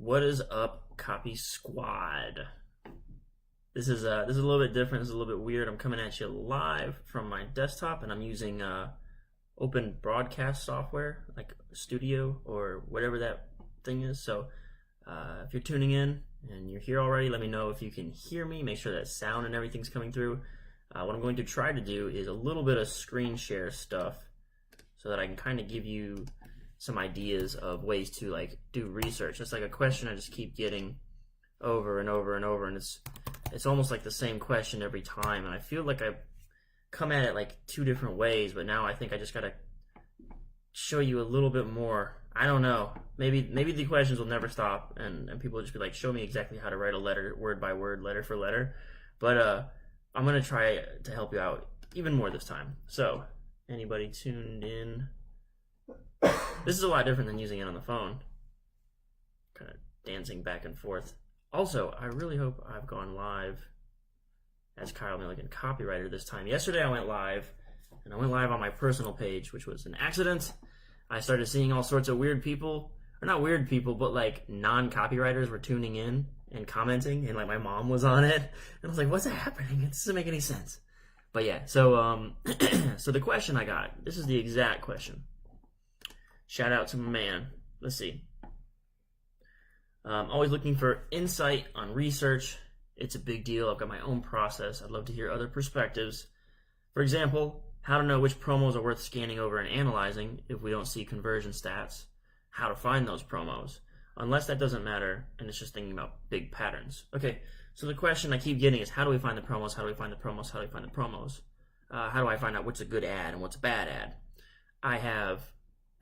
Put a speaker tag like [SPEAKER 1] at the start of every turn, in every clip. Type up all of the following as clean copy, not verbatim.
[SPEAKER 1] What is up, Copy Squad? This is a little bit different. This is a little bit weird. I'm coming at you live from my desktop, and I'm using open broadcast software like Studio or whatever that thing is. So if you're tuning in and you're here already, let me know if you can hear me. Make sure that sound and everything's coming through. What I'm going to try to do is a little bit of screen share stuff so that I can kind of give you some ideas of ways to like do research. It's like a question I just keep getting over and over and over, and it's almost like the same question every time, and I feel like I come at it like two different ways, but now I think I just gotta show you a little bit more. I don't know, maybe the questions will never stop, and people will just be like, show me exactly how to write a letter word by word, letter for letter. But I'm gonna try to help you out even more this time. So anybody tuned in? This is a lot different than using it on the phone, kind of dancing back and forth. Also, I really hope I've gone live as Kyle Milligan, copywriter, this time. Yesterday I went live, and I went live on my personal page, which was an accident. I started seeing all sorts of weird people, or not weird people, but like non-copywriters were tuning in and commenting, and like my mom was on it, and I was like, what's happening? It doesn't make any sense. But yeah, so so the question I got, this is the exact question. Shout out to my man. Let's see. Always looking for insight on research. It's a big deal. I've got my own process. I'd love to hear other perspectives. For example, how to know which promos are worth scanning over and analyzing if we don't see conversion stats. How to find those promos. Unless that doesn't matter, and it's just thinking about big patterns. Okay, so the question I keep getting is, how do we find the promos? How do we find the promos? How do we find the promos? How do I find out what's a good ad and what's a bad ad?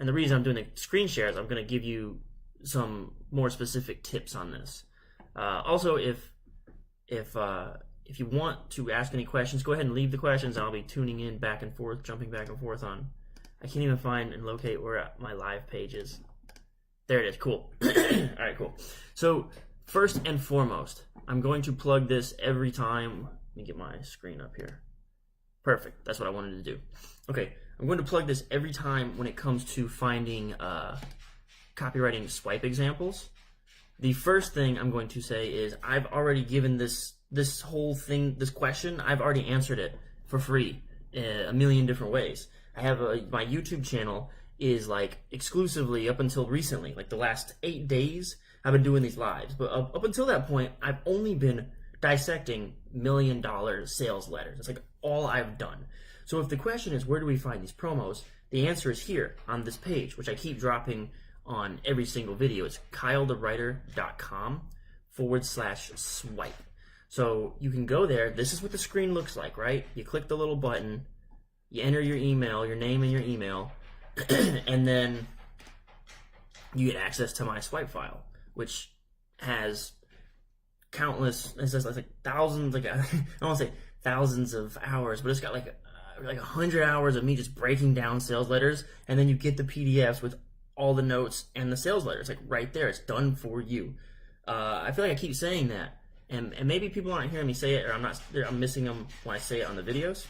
[SPEAKER 1] And the reason I'm doing the screen share is I'm going to give you some more specific tips on this. Also, if you want to ask any questions, go ahead and leave the questions. I'll be tuning in back and forth, jumping back and forth on. I can't even find and locate where my live page is. There it is. Cool. All right, cool. So first and foremost, I'm going to plug this every time. Let me get my screen up here. Perfect. That's what I wanted to do. Okay, I'm going to plug this every time when it comes to finding copywriting swipe examples. The first thing I'm going to say is I've already given this whole thing, this question, I've already answered it for free a million different ways. I have my YouTube channel is like exclusively up until recently, like the last 8 days, I've been doing these lives. But up until that point, I've only been dissecting $1 million sales letters. That's like all I've done. So if the question is, where do we find these promos? The answer is here on this page, which I keep dropping on every single video. It's kylethewriter.com/swipe. So you can go there. This is what the screen looks like, right? You click the little button, you enter your email, your name and your email, and then you get access to my swipe file, which has countless, it says like thousands, like I don't want to say thousands of hours, but it's got like 100 hours of me just breaking down sales letters, and then you get the PDFs with all the notes and the sales letters, like right there. It's done for you. I feel like I keep saying that, and maybe people aren't hearing me say it, or I'm missing them when I say it on the videos.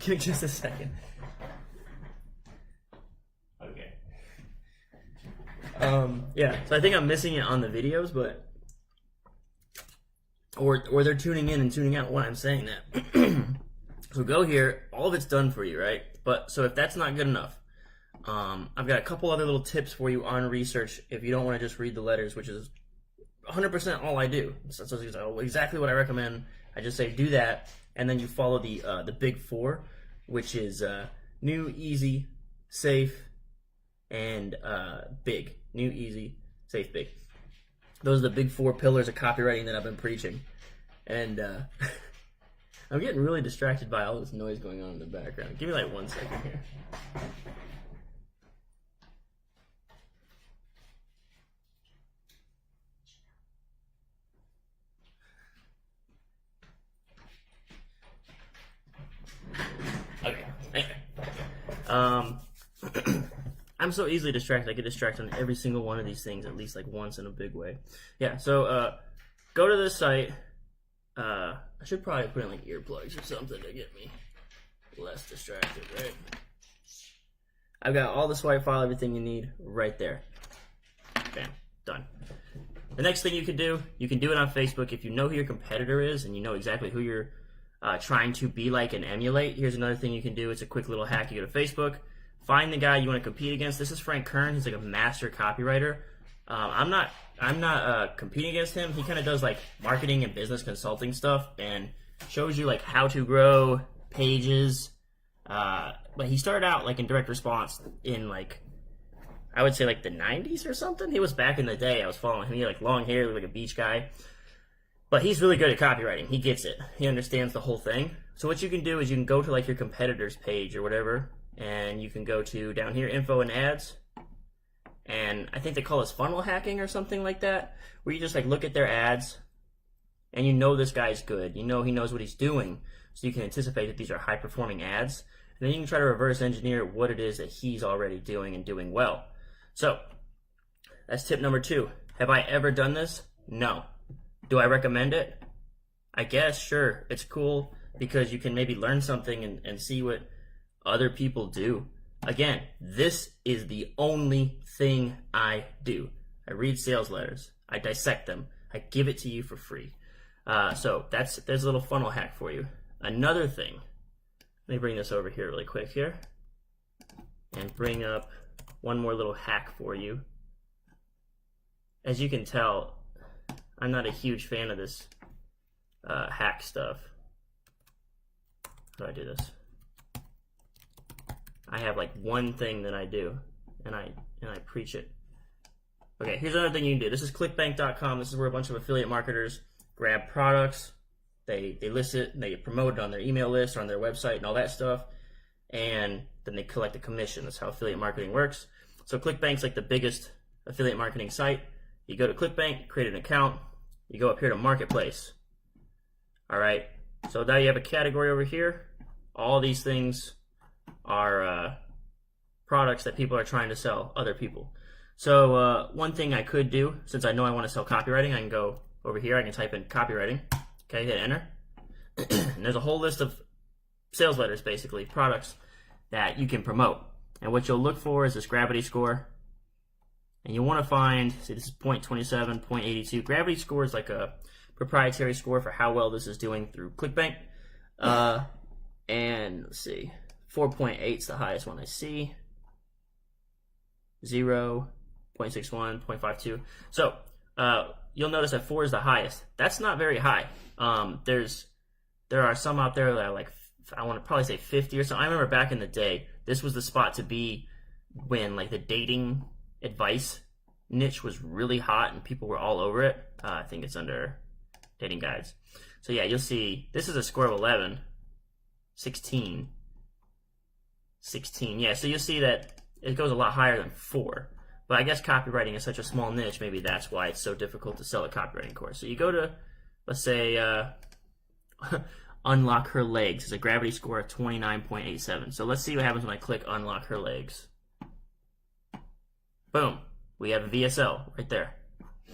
[SPEAKER 1] Give me just a second. Okay. Yeah, so I think I'm missing it on the videos, but or they're tuning in and tuning out when I'm saying that. So go here, all of it's done for you, right? But so if that's not good enough, I've got a couple other little tips for you on research if you don't want to just read the letters, which is 100% all I do. So exactly what I recommend. I just say do that, and then you follow the big four, which is new, easy, safe, and big. New, easy, safe, big. Those are the big four pillars of copywriting that I've been preaching. And I'm getting really distracted by all this noise going on in the background. Give me like 1 second here. Okay. Anyway. I'm so easily distracted. I get distracted on every single one of these things at least like once in a big way. Yeah, so go to this site. I should probably put in like earplugs or something to get me less distracted, right? I've got all the swipe file, everything you need right there. Bam, done. The next thing you can do it on Facebook. If you know who your competitor is and you know exactly who you're trying to be like and emulate, here's another thing you can do. It's a quick little hack. You go to Facebook, find the guy you want to compete against. This is Frank Kern. He's like a master copywriter. I'm not competing against him. He kind of does like marketing and business consulting stuff and shows you like how to grow pages. But he started out like in direct response in like, I would say like the 90s or something. He was back in the day. I was following him. He had like long hair, like a beach guy. But he's really good at copywriting. He gets it. He understands the whole thing. So what you can do is you can go to like your competitor's page or whatever, and you can go to down here, info and ads. And I think they call this funnel hacking or something like that, where you just like look at their ads and you know this guy's good. You know he knows what he's doing. So you can anticipate that these are high performing ads. And then you can try to reverse engineer what it is that he's already doing and doing well. So that's tip number 2. Have I ever done this? No. Do I recommend it? I guess, sure. It's cool because you can maybe learn something and see what other people do. Again, this is the only thing I do. I read sales letters. I dissect them. I give it to you for free. So there's a little funnel hack for you. Another thing, let me bring this over here really quick here and bring up one more little hack for you. As you can tell, I'm not a huge fan of this hack stuff. How do I do this? I have like one thing that I do, and I preach it. Okay, here's another thing you can do. This is clickbank.com. This is where a bunch of affiliate marketers grab products, they list it, they promote it on their email list or on their website and all that stuff, and then they collect a commission. That's how affiliate marketing works. So ClickBank's like the biggest affiliate marketing site. You go to ClickBank, create an account, you go up here to Marketplace. All right, so now you have a category over here. All these things are products that people are trying to sell other people. So one thing I could do, since I know I want to sell copywriting, I can go over here, I can type in copywriting, okay, hit enter. And there's a whole list of sales letters, basically, products that you can promote. And what you'll look for is this gravity score. And you want to find, see this is 0.27, 0.82. Gravity score is like a proprietary score for how well this is doing through ClickBank. And let's see, 4.8 is the highest one I see. 0, 0.61, 0.52. So you'll notice that 4 is the highest. That's not very high. There are some out there that are like, I want to probably say 50 or something. I remember back in the day, this was the spot to be when like the dating advice niche was really hot and people were all over it. I think it's under dating guides. So yeah, you'll see this is a score of 11, 16. Yeah, so you'll see that it goes a lot higher than 4. But I guess copywriting is such a small niche, maybe that's why it's so difficult to sell a copywriting course. So you go to, let's say, Unlock Her Legs. It's a gravity score of 29.87. So let's see what happens when I click Unlock Her Legs. Boom. We have a VSL right there.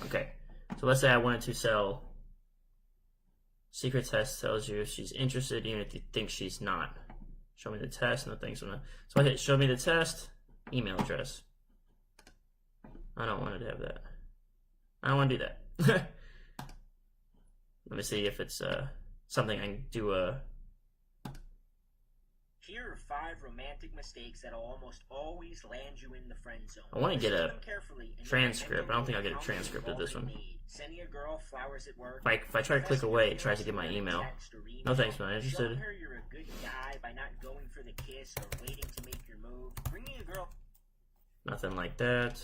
[SPEAKER 1] Okay. So let's say I wanted to sell secret test tells you if she's interested, even if you think she's not. Show me the test, no thanks. So I hit show me the test, email address. I don't want to have that. I don't want to do that. Let me see if it's something I can do.
[SPEAKER 2] Here are 5 romantic mistakes that'll almost always land you in the friend zone.
[SPEAKER 1] I want to get a transcript. I don't think I'll get a transcript of this one.
[SPEAKER 2] Sending a girl flowers at work.
[SPEAKER 1] If I try to click away, it tries to get my email. No thanks, man. Interested.
[SPEAKER 2] Showing her you're a good guy by not going for the kiss or waiting to make your move. Bringing a girl.
[SPEAKER 1] Nothing like that.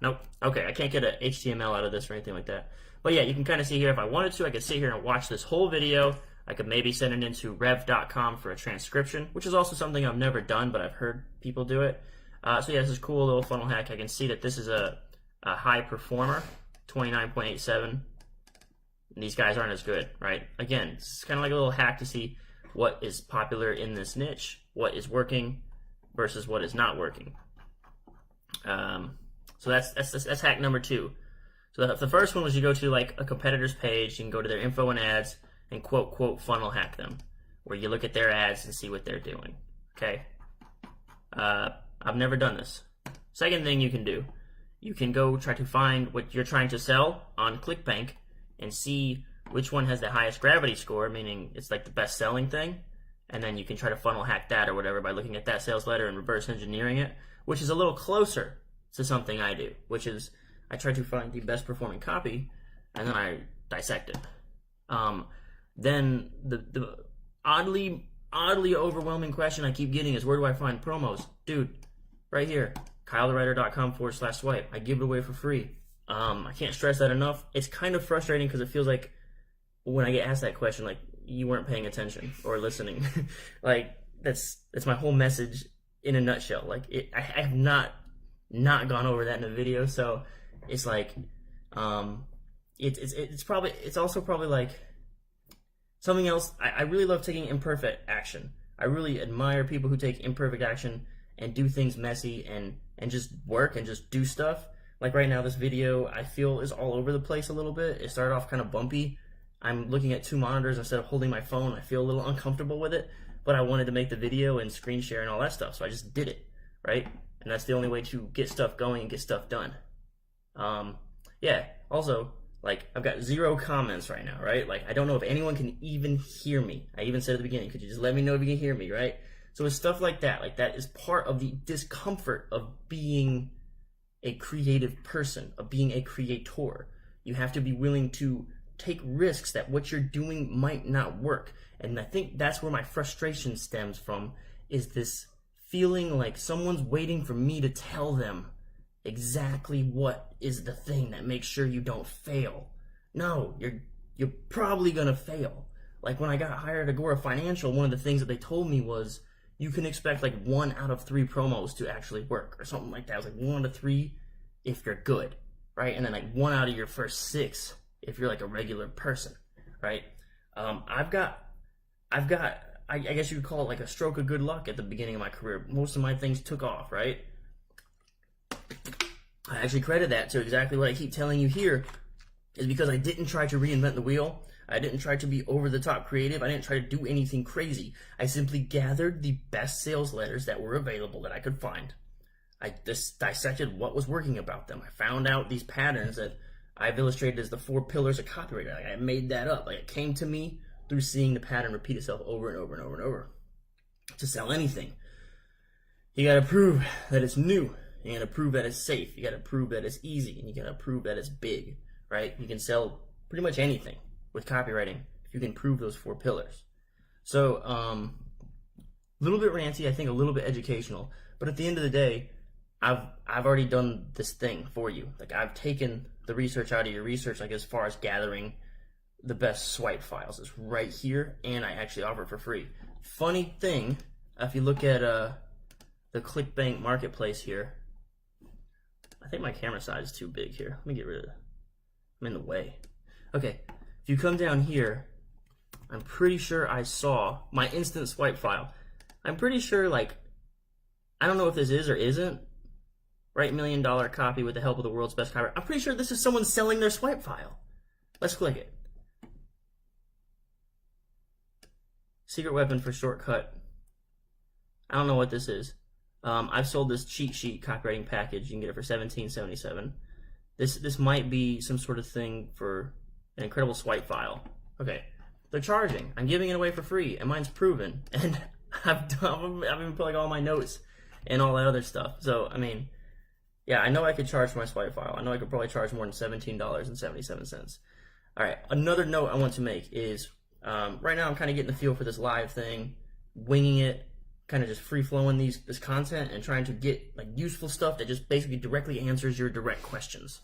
[SPEAKER 1] Nope. Okay, I can't get a HTML out of this or anything like that. But yeah, you can kind of see here, if I wanted to, I could sit here and watch this whole video. I could maybe send it into rev.com for a transcription, which is also something I've never done, but I've heard people do it. So yeah, this is a cool little funnel hack. I can see that this is a high performer, 29.87. These guys aren't as good, right? Again, it's kind of like a little hack to see what is popular in this niche, what is working versus what is not working. So that's hack number 2. So the first one was you go to like a competitor's page, you can go to their info and ads and quote funnel hack them, where you look at their ads and see what they're doing. Okay. I've never done this. Second thing you can do, you can go try to find what you're trying to sell on ClickBank and see which one has the highest gravity score, meaning it's like the best selling thing. And then you can try to funnel hack that or whatever by looking at that sales letter and reverse engineering it, which is a little closer to something I do, which is I try to find the best performing copy and then I dissect it. Then the oddly overwhelming question I keep getting is, where do I find promos? Dude, right here, kylethewriter.com/swipe. I give it away for free. I can't stress that enough. It's kind of frustrating because it feels like when I get asked that question, like you weren't paying attention or listening. Like that's my whole message in a nutshell. Like I have not gone over that in a video, so it's like it's also probably like something else. I really love taking imperfect action. I really admire people who take imperfect action and do things messy and just work and just do stuff. Like right now, this video I feel is all over the place a little bit. It started off kind of bumpy. I'm looking at 2 monitors instead of holding my phone. I feel a little uncomfortable with it, but I wanted to make the video and screen share and all that stuff, so I just did it, right? And that's the only way to get stuff going and get stuff done. Yeah, also, like, I've got 0 comments right now, right? Like, I don't know if anyone can even hear me. I even said at the beginning, could you just let me know if you can hear me, right? So it's stuff like that is part of the discomfort of being a creative person, of being a creator. You have to be willing to take risks that what you're doing might not work. And I think that's where my frustration stems from, is this feeling like someone's waiting for me to tell them exactly what is the thing that makes sure you don't fail. No, you're probably gonna fail. Like when I got hired at Agora Financial, one of the things that they told me was you can expect like 1 out of 3 promos to actually work or something like that. It was like 1 out of 3 if you're good, right? And then like 1 out of your first 6 if you're like a regular person, right? I guess you could call it like a stroke of good luck at the beginning of my career. Most of my things took off, right? I actually credit that to exactly what I keep telling you here, is because I didn't try to reinvent the wheel. I didn't try to be over the top creative. I didn't try to do anything crazy. I simply gathered the best sales letters that were available that I could find. I just dissected what was working about them. I found out these patterns that I've illustrated as the 4 pillars of copywriting. Like I made that up. Like it came to me through seeing the pattern repeat itself over and over and over and over. To sell anything, you gotta prove that it's new. You gotta prove that it's safe. You gotta prove that it's easy, and you gotta prove that it's big, right? You can sell pretty much anything with copywriting if you can prove those 4 pillars. So, a little bit ranty, I think a little bit educational, but at the end of the day, I've already done this thing for you. Like I've taken the research out of your research, like as far as gathering the best swipe files. It's right here, and I actually offer it for free. Funny thing, if you look at the ClickBank marketplace here, I think my camera size is too big here. Let me get rid of it. I'm in the way. Okay, if you come down here, I'm pretty sure I saw my instant swipe file. I'm pretty sure, like, I don't know if this is or isn't, right? $1 million copy with the help of the world's best copywriter. I'm pretty sure this is someone selling their swipe file. Let's click it. Secret weapon for shortcut. I don't know what this is. I've sold this cheat sheet copywriting package. You can get it for $17.77. This might be some sort of thing for an incredible swipe file. Okay, they're charging. I'm giving it away for free, and mine's proven. And I've even put like all my notes and all that other stuff. So I mean, yeah, I know I could charge for my swipe file. I know I could probably charge more than $17.77. All right, another note I want to make is right now I'm kind of getting the feel for this live thing, winging it, kind of just free flowing this content and trying to get like useful stuff that just basically directly answers your direct questions.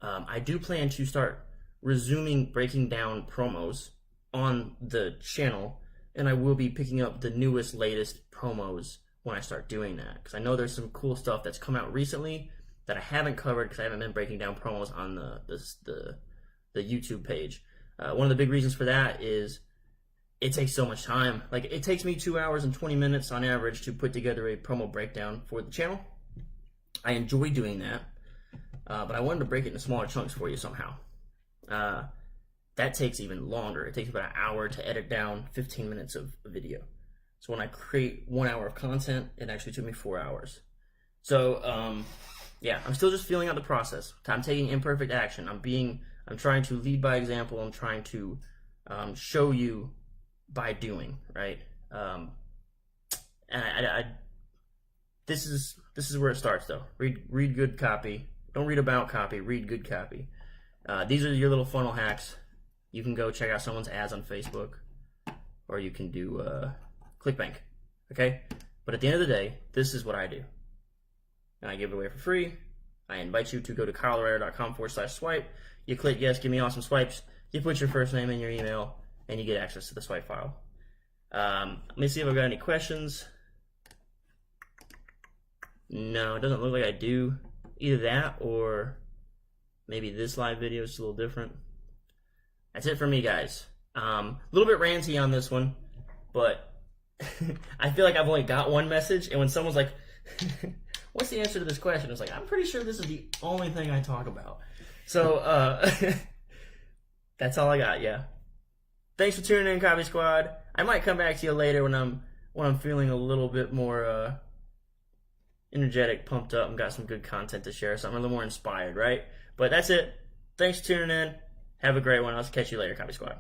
[SPEAKER 1] I do plan to start resuming breaking down promos on the channel, and I will be picking up the newest, latest promos when I start doing that, because I know there's some cool stuff that's come out recently that I haven't covered because I haven't been breaking down promos on the YouTube page. One of the big reasons for that is it takes so much time. Like it takes me 2 hours and 20 minutes on average to put together a promo breakdown for the channel. I enjoy doing that, but I wanted to break it into smaller chunks for you somehow. That takes even longer. It takes about an hour to edit down 15 minutes of video. So when I create 1 hour of content, it actually took me 4 hours. So yeah, I'm still just feeling out the process. I'm taking imperfect action. I'm trying to lead by example. I'm trying to show you by doing, right? And this is where it starts, though. Read good copy. Don't read about copy. Read good copy. These are your little funnel hacks. You can go check out someone's ads on Facebook, or you can do ClickBank. Okay, but at the end of the day, this is what I do, and I give it away for free. I invite you to go to copywriter.com/swipe. You click yes, give me awesome swipes. You put your first name and your email, and you get access to the swipe file. Let me see if I've got any questions. No, it doesn't look like I do. Either that or maybe this live video is a little different. That's it for me, guys. A little bit ranty on this one, but I feel like I've only got one message, and when someone's like, what's the answer to this question? It's like, I'm pretty sure this is the only thing I talk about. So, that's all I got, yeah. Thanks for tuning in, Copy Squad. I might come back to you later when I'm feeling a little bit more energetic, pumped up, and got some good content to share, so I'm a little more inspired, right? But that's it. Thanks for tuning in. Have a great one. I'll catch you later, Copy Squad.